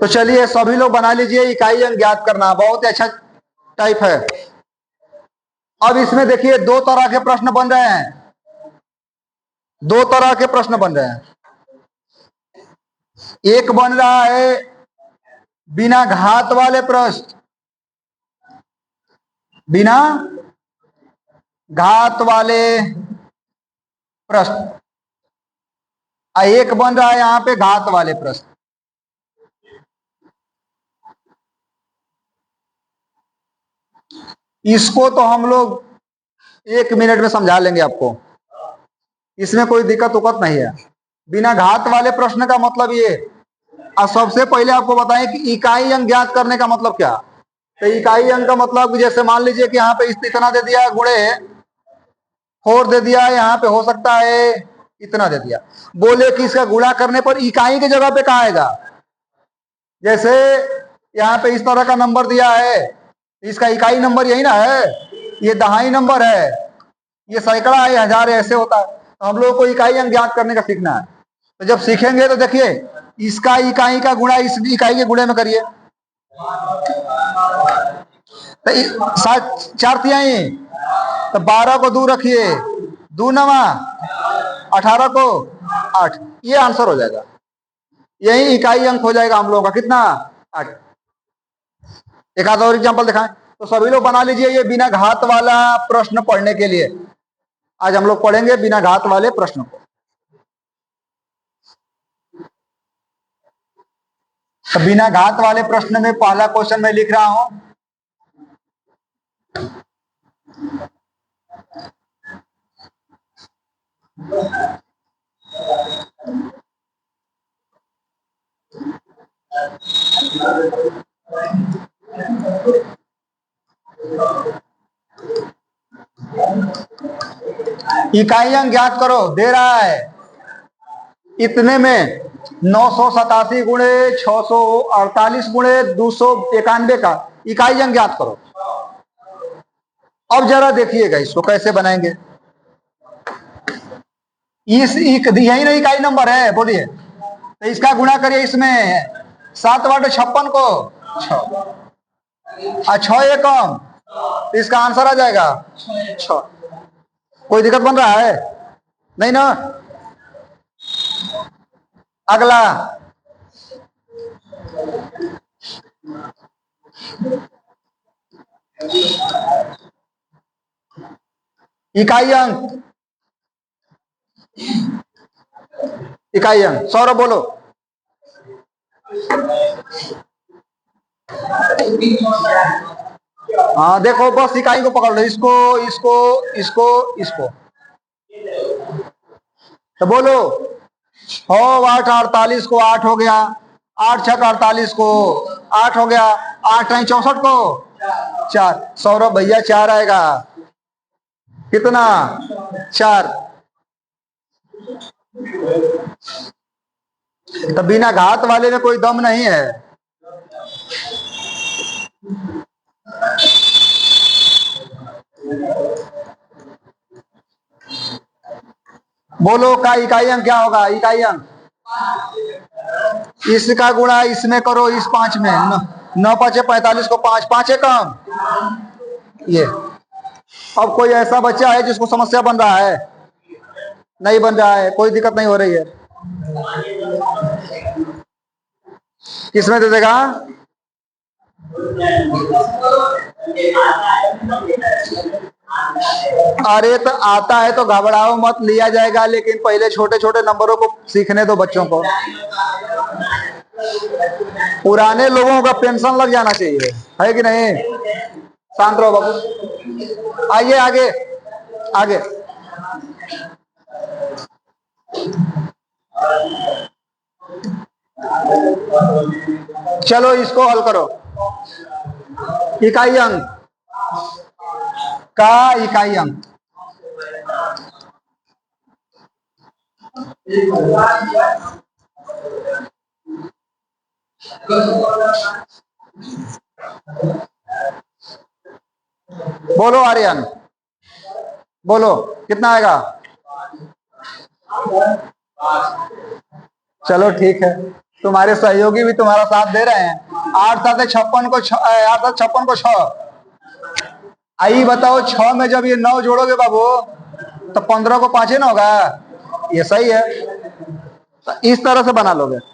तो चलिए सभी लोग बना लीजिए, इकाई अंक ज्ञात करना बहुत ही अच्छा टाइप है। अब इसमें देखिए दो तरह के प्रश्न बन रहे हैं, दो तरह के प्रश्न बन रहे हैं। एक बन रहा है बिना घात वाले प्रश्न, बिना घात वाले प्रश्न, और एक बन रहा है यहां पे घात वाले प्रश्न। इसको तो हम लोग 1 मिनट में समझा लेंगे आपको, इसमें कोई दिक्कत उकत नहीं है। बिना घात वाले प्रश्न का मतलब ये, और सबसे पहले आपको बताएं कि इकाई अंक ज्ञात करने का मतलब क्या। तो इकाई अंक का मतलब जैसे मान लीजिए कि यहाँ पे इतना दे दिया गुणे 4 दे दिया, यहाँ पे हो सकता है इतना दे दिया, बोले कि इसका गुणा करने पर इकाई की जगह पे कहा आएगा। जैसे यहाँ पे इस तरह का नंबर दिया है, इसका इकाई नंबर यही ना है, ये दहाई नंबर है, ये सैकड़ा है, हजार है, ऐसे होता है। तो हम लोगों को इकाई अंक ज्ञात करने का सीखना है। तो जब सीखेंगे तो देखिए इसका इकाई का गुणा इस इकाई के गुणे में करिए, तो 4 तिहाई, तो 12 को 2 रखिए, 2 नवा 18 को 8, ये आंसर हो जाएगा, यही इकाई अंक हो जाएगा हम लोगों का कितना 8। एक आधा और एग्जांपल दिखाएं। तो सभी लोग बना लीजिए ये बिना घात वाला प्रश्न पढ़ने के लिए आज हम लोग पढ़ेंगे बिना घात वाले प्रश्न को। तो बिना घात वाले प्रश्न में पहला क्वेश्चन मैं लिख रहा हूं, इकाई अंक ज्ञात करो, दे रहा है इतने में 987 गुणे 648 गुणे 291 का इकाई अंक ज्ञात करो। अब जरा देखिएगा इसको कैसे बनाएंगे। यही नहीं इकाई नंबर है, बोलिए, तो इसका गुणा करिए इसमें 7 बटे 56 को 6 और 6 ये कम, तो इसका आंसर आ जाएगा 6। कोई दिक्कत बन रहा है नहीं ना। अगला इकाई अंक, इकाई अंक सौरभ बोलो। हाँ देखो बस इकाई को पकड़ लो, इसको इसको इसको इसको, तो बोलो 6 8 48 को 8 हो गया, 8 6 48 को 8 हो गया, 8 9 64 को 4। सौरभ भैया 4 आएगा, कितना 4। तो बिना घात वाले में कोई दम नहीं है। बोलो का इकाई अंक क्या होगा, इकाई अंक इसका गुणा इसमें करो, इस 5 में 9 5 45 को 5 5 है कम ये। अब कोई ऐसा बच्चा है जिसको समस्या बन रहा है, नहीं बन रहा है, कोई दिक्कत नहीं हो रही है, किसमें दे देगा। अरे तो आता है तो घबराओ मत, लिया जाएगा, लेकिन पहले छोटे छोटे नंबरों को सीखने दो बच्चों को। पुराने लोगों का पेंशन लग जाना चाहिए, है कि नहीं। शांत रहो बाबू, आइए आगे आगे। चलो इसको हल करो। इकाई अंक का इकाई अंक बोलो आर्यन, बोलो कितना आएगा। चलो ठीक है, तुम्हारे सहयोगी भी तुम्हारा साथ दे रहे हैं। 8 7 56 को 6। आई बताओ, 6 में जब ये 9 जोड़ोगे बाबू तो 15 को 5 ना होगा। ये सही है। तो इस तरह से बना लोगे तो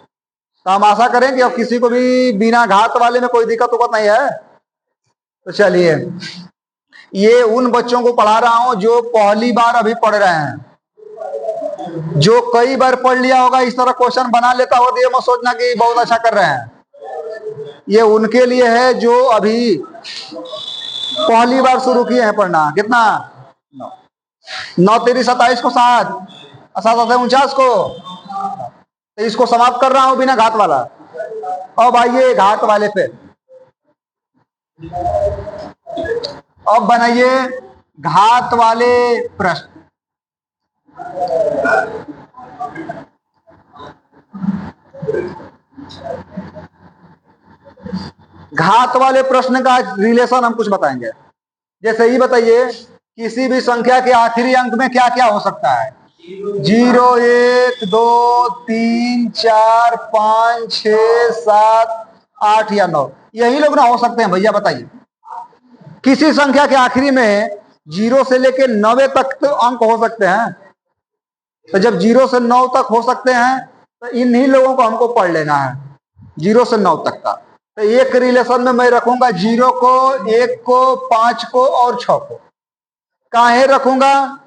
हम आशा करें कि अब किसी को भी बिना घात वाले में कोई दिक्कत उक्कत नहीं है। तो चलिए, ये उन बच्चों को पढ़ा रहा हूं जो पहली बार अभी पढ़ रहे हैं। जो कई बार पढ़ लिया होगा इस तरह क्वेश्चन बना लेता हो तो ये मत सोचना कि बहुत अच्छा कर रहे हैं। ये उनके लिए है जो अभी पहली बार शुरू किए हैं पढ़ना। कितना? 9 3 27 को 7 7 49 को। तो इसको समाप्त कर रहा हूं बिना घात वाला। अब आइए घात वाले पे। अब बनाइए घात वाले प्रश्न। घात वाले प्रश्न का रिलेशन हम कुछ बताएंगे। जैसे ही बताइए, किसी भी संख्या के आखिरी अंक में क्या क्या हो सकता है? 0 1 2 3 4 5 6 7 8 या 9, यही लोग ना हो सकते हैं भैया। बताइए, किसी संख्या के आखिरी में 0 से लेके 9 तक तो अंक हो सकते हैं। तो जब 0 से 9 तक हो सकते हैं तो इन्हीं लोगों को हमको पढ़ लेना है, 0 से 9 तक का। तो एक रिलेशन में मैं रखूंगा 0 को, 1 को, 5 को और 6 को। काहे रखूंगा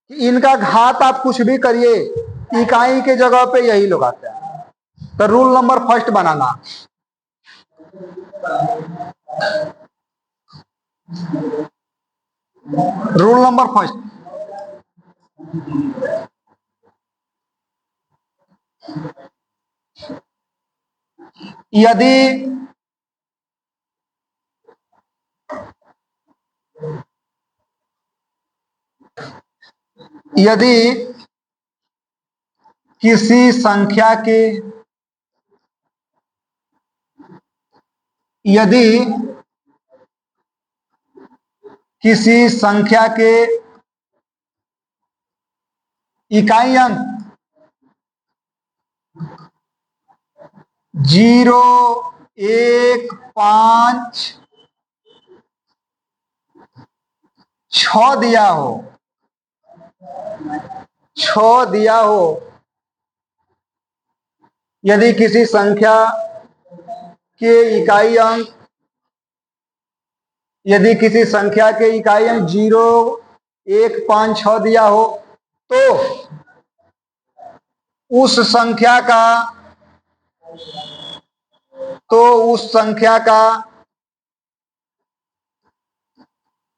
कि इनका घात आप कुछ भी करिए, इकाई के जगह पे यही लोग आते हैं। तो रूल नंबर फर्स्ट बनाना। रूल नंबर फर्स्ट, यदि यदि किसी संख्या के यदि किसी संख्या के इकाई अंक 0 1 5 6 दिया हो, 6 दिया हो, यदि किसी संख्या के इकाई अंक यदि किसी संख्या के इकाई अंक 0 1 5 6 दिया हो तो उस संख्या का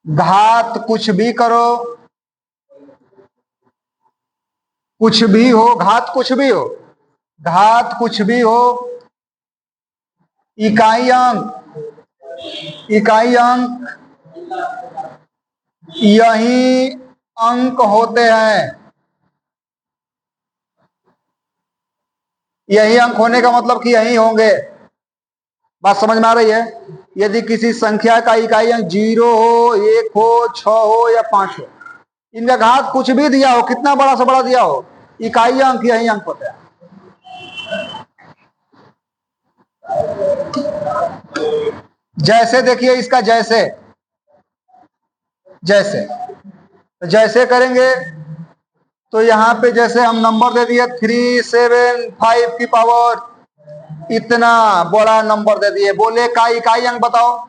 घात कुछ भी करो, कुछ भी हो, घात कुछ भी हो, घात कुछ भी हो, इकाई अंक यही अंक होते हैं। यही अंक होने का मतलब कि यही होंगे। बात समझ में आ रही है? यदि किसी संख्या का इकाई अंक 0 हो, 1 हो, 6 हो या 5 हो, इनका घात कुछ भी दिया हो, कितना बड़ा से बड़ा दिया हो, इकाई अंक यही अंक होते हैं। जैसे देखिए इसका जैसे करेंगे तो यहां पे जैसे हम नंबर दे दिए 3 7 5 की पावर इतना बड़ा नंबर दे दिए। बोले का इकाई अंक बताओ,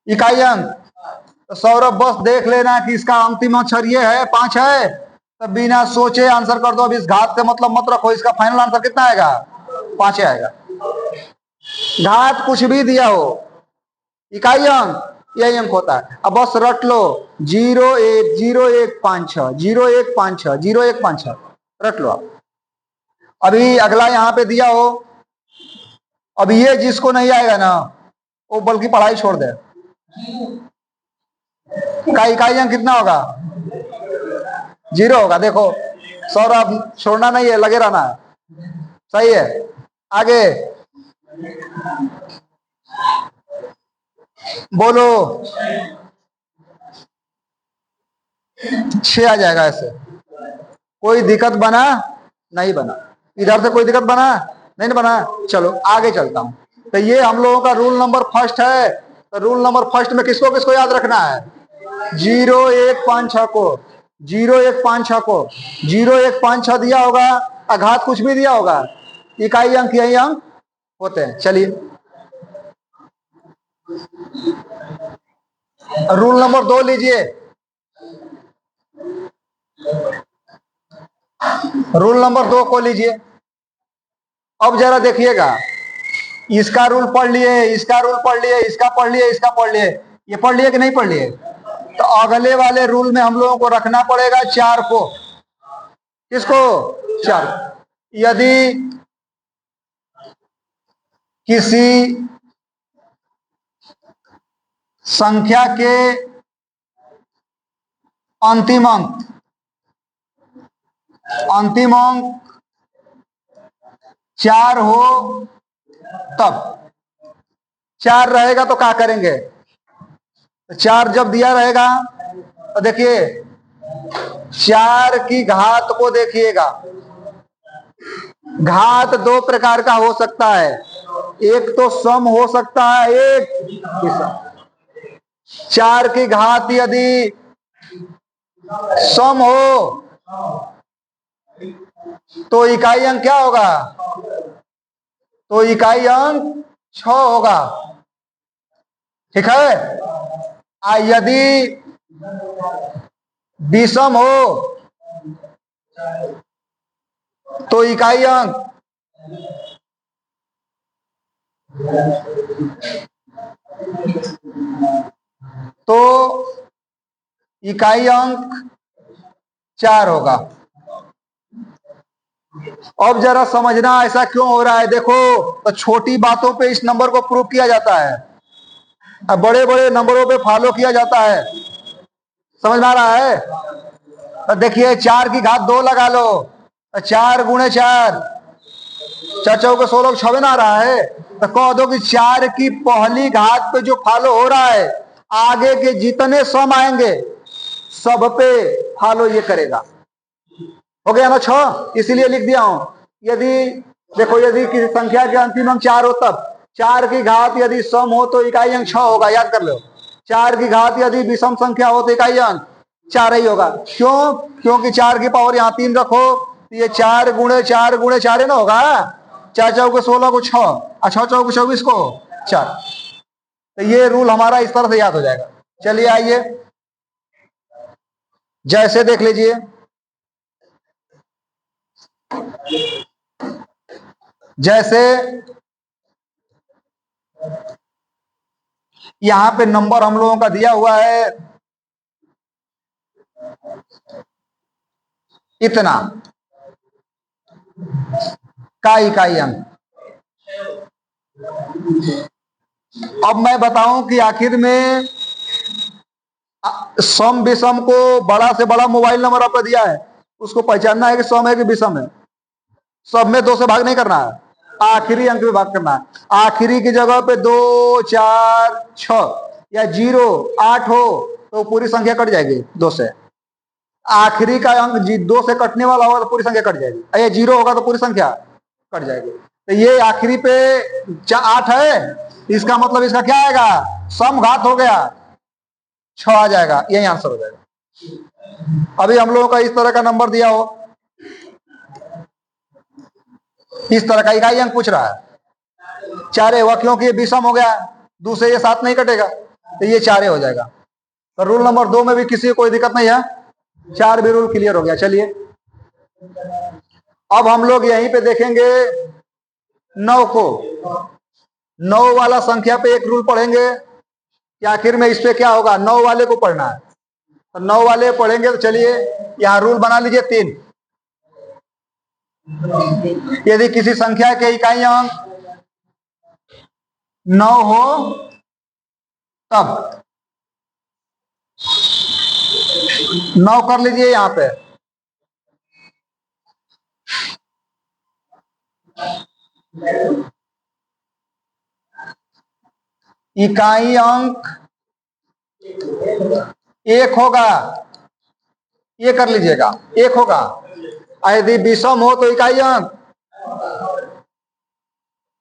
इकाई अंक। तो सौरभ बस देख लेना कि इसका अंतिम अक्षर ये है, 5 है, तो बिना सोचे आंसर कर दो। अब इस घात का मतलब मत रखो, इसका फाइनल आंसर कितना आएगा? 5 आएगा। घात कुछ भी दिया हो, इकाई अंक यही अंक होता है। अब बस रट लो 0 1 0 1 5 6 0 1 5 6 0 1 5 6 रट लो आप। अभी अगला यहाँ पे दिया हो, अब ये जिसको नहीं आएगा ना वो बल्कि पढ़ाई छोड़ दे। का इकाई अंक कितना होगा? 0 होगा। देखो सौरभ छोड़ना नहीं है, लगे रहना है। सही है। आगे बोलो। 6 आ जाएगा। ऐसे कोई दिक्कत बना नहीं बना। इधर से कोई दिक्कत बना नहीं ना बना। चलो आगे चलता हूं। तो ये हम लोगों का रूल नंबर फर्स्ट है। तो रूल नंबर फर्स्ट में किसको किसको याद रखना है? 0 1 5 6 को, 0 1 5 6 को 0 1 5 6 दिया होगा, अघात कुछ भी दिया होगा, इकाई अंक यही अंक होते हैं। चलिए रूल नंबर 2 लीजिए। रूल नंबर 2 को लीजिए। अब जरा देखिएगा, इसका रूल पढ़ लिए, इसका रूल पढ़ लिए, इसका पढ़ लिए, इसका पढ़ लिए, ये पढ़ लिए कि नहीं पढ़ लिए? तो अगले वाले रूल में हम लोगों को रखना पड़ेगा 4 को। किसको? 4। यदि किसी संख्या के अंतिम अंक 4 हो, तब 4 रहेगा तो क्या करेंगे? तो 4 जब दिया रहेगा तो देखिए 4 की घात को देखिएगा। घात 2 प्रकार का हो सकता है, एक तो सम हो सकता है, एक विषम। 4 की घात यदि सम हो तो इकाई अंक क्या होगा? तो इकाई अंक 6 होगा। ठीक है। यदि विषम हो तो इकाई अंक तो इकाई अंक 4 होगा। अब जरा समझना ऐसा क्यों हो रहा है। देखो, तो छोटी बातों पे इस नंबर को प्रूव किया जाता है, अब बड़े बड़े नंबरों पे फॉलो किया जाता है। समझ में आ रहा है? तो देखिए 4 की घात 2 लगा लो, 4 गुणे 4, 4 चौके 16 छवे ना आ रहा है। तो कह दो कि 4 की पहली घात पे जो फॉलो हो रहा है, आगे के जितने सम आएंगे सब पे फॉलो ये करेगा। हो गया ना 6? इसीलिए लिख दिया हूं। यदि देखो, यदि किसी संख्या के अंतिम अंक 4 हो, तब 4 की घात यदि सम हो तो इकाई अंक 6 होगा। याद कर लो, 4 की घात यदि विषम संख्या हो तो इकाई अंक 4 ही होगा। क्यों? क्योंकि 4 की पावर यहाँ 3 रखो, तो ये 4 गुणे 4 गुणे 4 है ना होगा। 4 चौके 16 को 6 और 6 चौके 24 को 4। तो ये रूल हमारा इस तरह से याद हो जाएगा। चलिए आइए, जैसे देख लीजिए, जैसे यहां पे नंबर हम लोगों का दिया हुआ है इतना का इकाई अंक। अब मैं बताऊं कि आखिर में सम विषम को बड़ा से बड़ा मोबाइल नंबर आपको दिया है, उसको पहचानना है कि सम है कि विषम है। सब में 2 से भाग नहीं करना है, आखिरी अंक में भाग करना है। आखिरी की जगह पे 2 4 6 या 0 8 हो तो पूरी संख्या कट जाएगी 2 से। आखिरी का अंक 2 से कटने वाला होगा तो पूरी संख्या कट जाएगी, या 0 होगा तो पूरी संख्या कट जाएगी। तो ये आखिरी पे 8 है, इसका मतलब इसका क्या आएगा? सम घात हो गया, 6 आ जाएगा, यही आंसर हो जाएगा। अभी हम लोगों का इस तरह का नंबर दिया हो, इस तरह का इकाई अंक पूछ रहा है, 4 हुआ क्योंकि ये विषम हो गया, दूसरे ये 7 नहीं कटेगा, तो ये 4 हो जाएगा। तो रूल नंबर 2 में भी किसी को कोई दिक्कत नहीं है, 4 भी रूल क्लियर हो गया। चलिए अब हम लोग यहीं पे देखेंगे 9 को। 9 वाला संख्या पे एक रूल पढ़ेंगे कि आखिर में इस पे क्या होगा। 9 वाले को पढ़ना है, तो 9 वाले पढ़ेंगे। तो चलिए यहां रूल बना लीजिए 3। यदि किसी संख्या के इकाई अंक 9 हो तब 9 कर लीजिए यहां पे। इकाई अंक 1 होगा, ये कर लीजिएगा, 1 होगा। यदि विषम हो तो इकाई अंक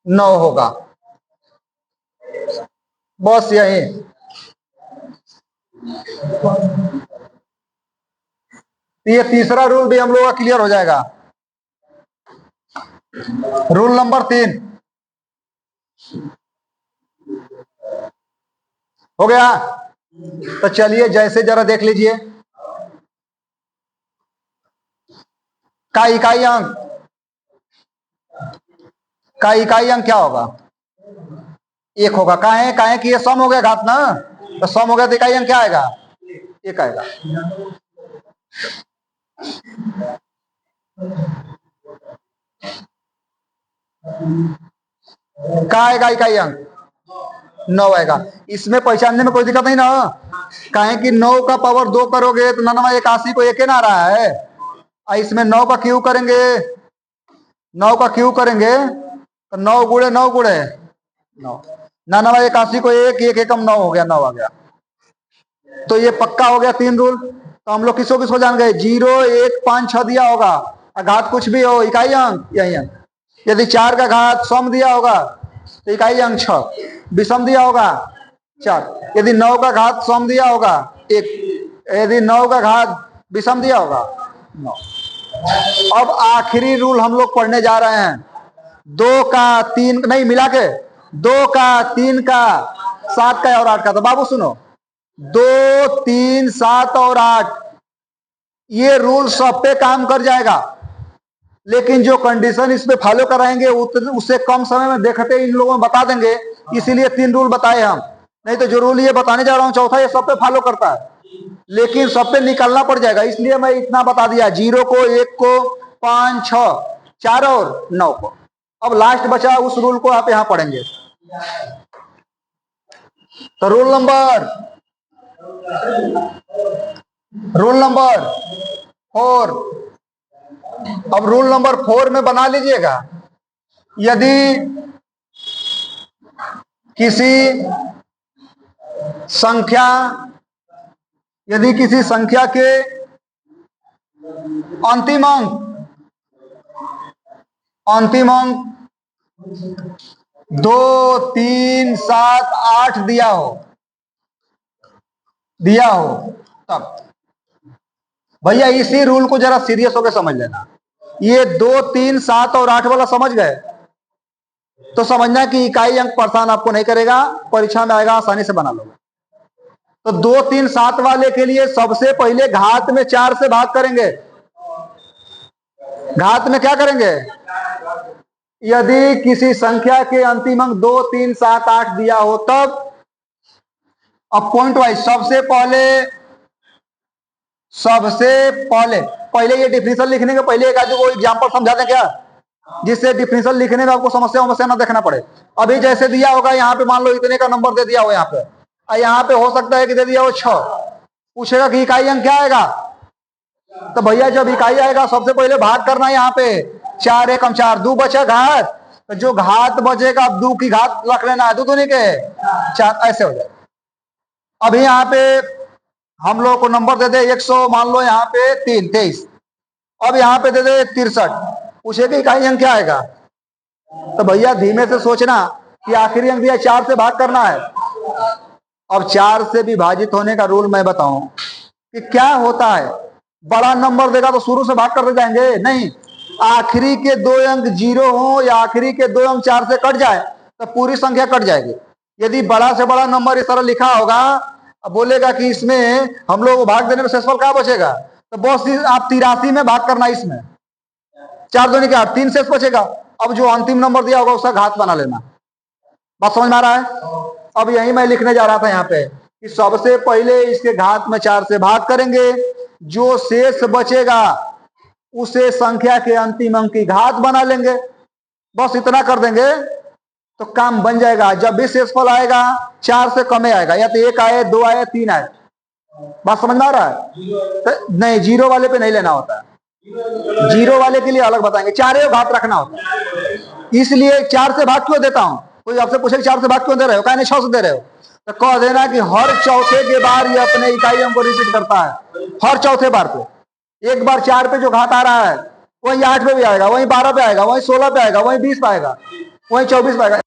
9 होगा। बस यही। ये तीसरा रूल भी हम लोग का क्लियर हो जाएगा। रूल नंबर 3 हो गया। तो चलिए जैसे जरा देख लीजिए। का इकाई अंक क्या होगा? 1 होगा। काहे कि ये सम हो गया घात ना, तो सम हो गया तो इकाई अंक क्या आएगा? 1 आएगा। क्या आएगा इकाई अंक? 9 आएगा। इसमें पहचानने में कोई दिक्कत नहीं ना? काहे कि 9 का पावर 2 करोगे तो 81 को 1 ना आ रहा है। और इसमें 9 का क्यू करेंगे, 9 का क्यू करेंगे तो 9 गुणे 9 गुणे 9, 81 को 1, 1 एकम 9 हो गया, 9 आ गया। तो ये पक्का हो गया 3 रूल। तो हम लोग किसको किसको जान गए? 0, 1, 5, 6 दिया होगा, घात कुछ भी हो, इकाई अंक यही अंक। यदि 4 का घात सम दिया होगा तो इकाई अंक 6, विषम दिया होगा 4। यदि 9 का घात सम दिया होगा 1, यदि 9 का घात विषम दिया होगा 9। अब आखिरी रूल हम लोग पढ़ने जा रहे हैं। 2 का 3 नहीं मिला के, 2 का 3 का 7 का और 8 का। तो बाबू सुनो, 2, 3, 7 और 8 ये रूल सब पे काम कर जाएगा, लेकिन जो कंडीशन इस पे फॉलो कराएंगे उससे कम समय में देखते इन लोगों में बता देंगे। इसीलिए 3 रूल बताए हम। नहीं तो जो रूल ये बताने जा रहा हूं चौथा, ये सब पे फॉलो करता है, लेकिन सब पे निकलना पड़ जाएगा। इसलिए मैं इतना बता दिया, 0 को, 1 को, 5, 6, 4 और 9 को। अब लास्ट बचा उस रूल को आप यहां पढ़ेंगे। तो रूल नंबर 4। अब रूल नंबर 4 में बना लीजिएगा, यदि किसी संख्या के अंतिम अंक 2, 3, 7, 8 दिया हो तब भैया इसी रूल को जरा सीरियस होकर समझ लेना। ये 2, 3, 7 और 8 वाला समझ गए तो समझना कि इकाई अंक परेशान आपको नहीं करेगा, परीक्षा में आएगा, आसानी से बना लोगे। तो 2, 3, 7 वाले के लिए सबसे पहले घात में 4 से भाग करेंगे। घात में क्या करेंगे? यदि किसी संख्या के अंतिम अंक 2, 3, 7, 8 दिया हो तब। अब पॉइंट वाइज सबसे पहले ये डिफिनेशन लिखने के पहले एक आदमी को एग्जांपल समझा दें क्या, जिससे डिफिनेशन लिखने में आपको समस्या ना देखना पड़े। अभी जैसे दिया होगा यहाँ पे, मान लो इतने का नंबर दे दिया हो यहाँ पे, और यहाँ पे हो सकता है कि दे दिया हो 6, पूछेगा कि इकाई अंक क्या आएगा? तो भैया जब इकाई आएगा सबसे पहले भाग करना है। यहाँ पे 4 एकम 4, 2 बचा घात, तो जो घात बचेगा 2 की घात रख लेना है, 2 दूनी के 4, ऐसे हो जाए। अभी यहाँ पे हम लोग को नंबर दे दे 100, मान लो यहाँ पे 23, अब यहाँ पे दे दे 63, पूछेगा इकाई अंक क्या आएगा? तो भैया धीमे से सोचना कि आखिरी अंक दिया 4 से भाग करना है। अब 4 से विभाजित होने का रूल मैं बताऊं कि क्या होता है। बड़ा नंबर देगा तो शुरू से भाग करते जाएंगे? नहीं, आखिरी के 2 अंक 0 हो या आखिरी के 2 अंक 4 से कट जाए तो पूरी संख्या कट जाएगी। यदि बड़ा से बड़ा नंबर इस तरह लिखा होगा, अब बोलेगा कि इसमें हम लोग भाग देने में शेषफल क्या बचेगा, तो बस आप 83 में भाग करना, इसमें 4 दूनी के 8, 3 शेष बचेगा। अब जो अंतिम नंबर दिया होगा उसका घात बना लेना। बात समझ में आ रहा है? अब यही मैं लिखने जा रहा था यहाँ पे कि सबसे पहले इसके घात में 4 से भाग करेंगे, जो शेष बचेगा उसे संख्या के अंतिम अंक की घात बना लेंगे। बस इतना कर देंगे तो काम बन जाएगा। जब भी शेषफल आएगा 4 से कम आएगा, या तो 1 आए, 2 आए, 3 आए। बात समझ में आ रहा है? तो नहीं, 0 वाले पे नहीं लेना होता है, 0 वाले के लिए अलग बताएंगे, 4 घात रखना होता है। इसलिए 4 से भाग क्यों देता हूं? कोई आपसे पूछे 4 से भाग क्यों दे रहे हो, कहने 6 से दे रहे हो, तो कह देना कि हर चौथे के बार ये अपने इकाई अंक को रिपीट करता है। हर चौथे बार पे एक बार 4 पे जो घात आ रहा है वही 8 पे भी आएगा, वही 12 पे आएगा, वही 16 पे आएगा, वही 20 पे आएगा। वही 24 पाएगा।